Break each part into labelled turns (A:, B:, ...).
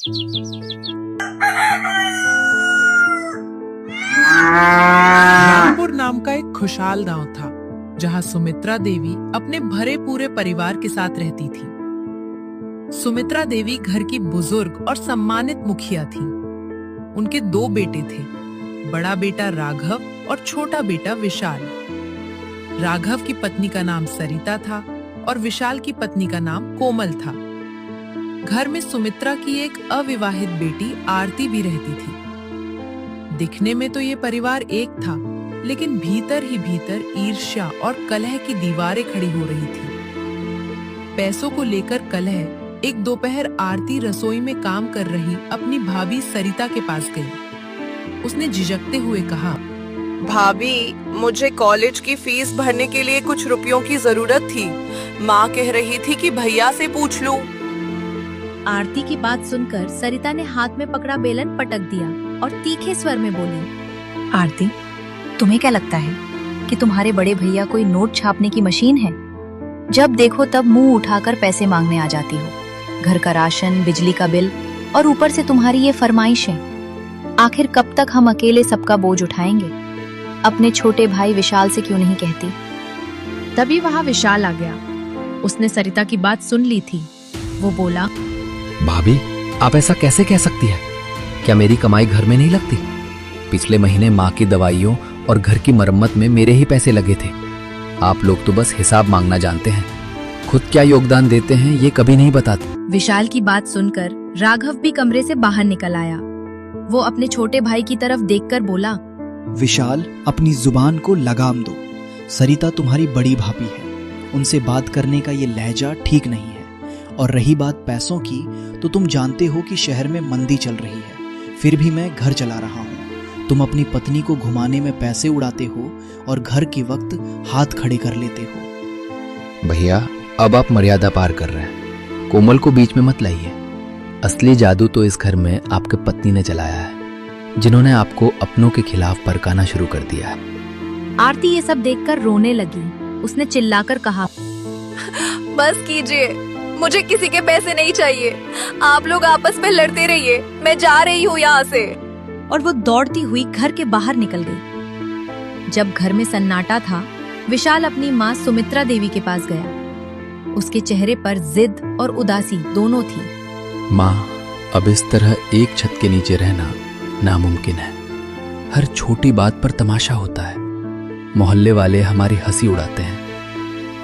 A: रामपुर नाम का एक खुशहाल गांव था, जहां सुमित्रा देवी अपने भरे पूरे परिवार के साथ रहती थी। सुमित्रा देवी घर की बुजुर्ग और सम्मानित मुखिया थी। उनके 2 बेटे थे, बड़ा बेटा राघव और छोटा बेटा विशाल। राघव की पत्नी का नाम सरिता था और विशाल की पत्नी का नाम कोमल था। घर में सुमित्रा की एक अविवाहित बेटी आरती भी रहती थी। दिखने में तो ये परिवार एक था, लेकिन भीतर ही भीतर ईर्ष्या और कलह की दीवारें खड़ी हो रही थी। पैसों को लेकर कलह एक दोपहर आरती रसोई में काम कर रही अपनी भाभी सरिता के पास गई। उसने झिझकते हुए कहा,
B: भाभी, मुझे कॉलेज की फीस भरने के लिए कुछ रुपयों की जरूरत थी। माँ कह रही थी कि भैया से पूछ लूं।
C: आरती की बात सुनकर सरिता ने हाथ में पकड़ा बेलन पटक दिया और तीखे स्वर में बोली,
D: आरती, तुम्हें क्या लगता है कि तुम्हारे बड़े भैया कोई नोट छापने की मशीन है? जब देखो तब मुंह उठाकर पैसे मांगने आ जाती हो। घर का राशन, बिजली का बिल और ऊपर से तुम्हारी ये फरमाइशें। आखिर कब तक हम अकेले सबका बोझ उठाएंगे? अपने छोटे भाई विशाल से क्यों नहीं कहती?
C: तभी वहाँ विशाल आ गया। उसने सरिता की बात सुन ली थी। वो बोला,
E: भाभी, आप ऐसा कैसे कह सकती है? क्या मेरी कमाई घर में नहीं लगती? पिछले महीने माँ की दवाइयों और घर की मरम्मत में मेरे ही पैसे लगे थे। आप लोग तो बस हिसाब मांगना जानते हैं, खुद क्या योगदान देते हैं ये कभी नहीं बताते।
C: विशाल की बात सुनकर राघव भी कमरे से बाहर निकल आया। वो अपने छोटे भाई की तरफ देखकर बोला,
F: विशाल, अपनी जुबान को लगाम दो। सरिता तुम्हारी बड़ी भाभी है, उनसे बात करने का ये लहजा ठीक नहीं है। और रही बात पैसों की, तो तुम जानते हो कि शहर में मंदी चल रही है, फिर भी मैं घर चला रहा हूँ। तुम अपनी पत्नी को घुमाने में पैसे उड़ाते हो और घर के वक्त हाथ खड़े कर लेते हो।
E: भैया, अब आप मर्यादा पार कर रहे हैं। कोमल को बीच में मत लाइए। असली जादू तो इस घर में आपके पत्नी ने चलाया है, जिन्होंने आपको अपनों के खिलाफ परखाना शुरू कर दिया है।
C: आरती ये सब देखकर रोने लगी। उसने चिल्लाकर कहा,
B: बस कीजिए, मुझे किसी के पैसे नहीं चाहिए। आप लोग आपस में लड़ते रहिए, मैं जा रही हूँ यहाँ से।
C: और वो दौड़ती हुई घर के बाहर निकल गई। जब घर में सन्नाटा था, विशाल अपनी माँ सुमित्रा देवी के पास गया। उसके चेहरे पर जिद और उदासी दोनों थी।
E: माँ, अब इस तरह एक छत के नीचे रहना नामुमकिन है। हर छोटी बात पर तमाशा होता है। मोहल्ले वाले हमारी हंसी उड़ाते हैं।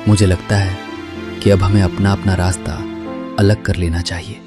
E: मुझे लगता है कि अब हमें अपना अपना रास्ता अलग कर लेना चाहिए।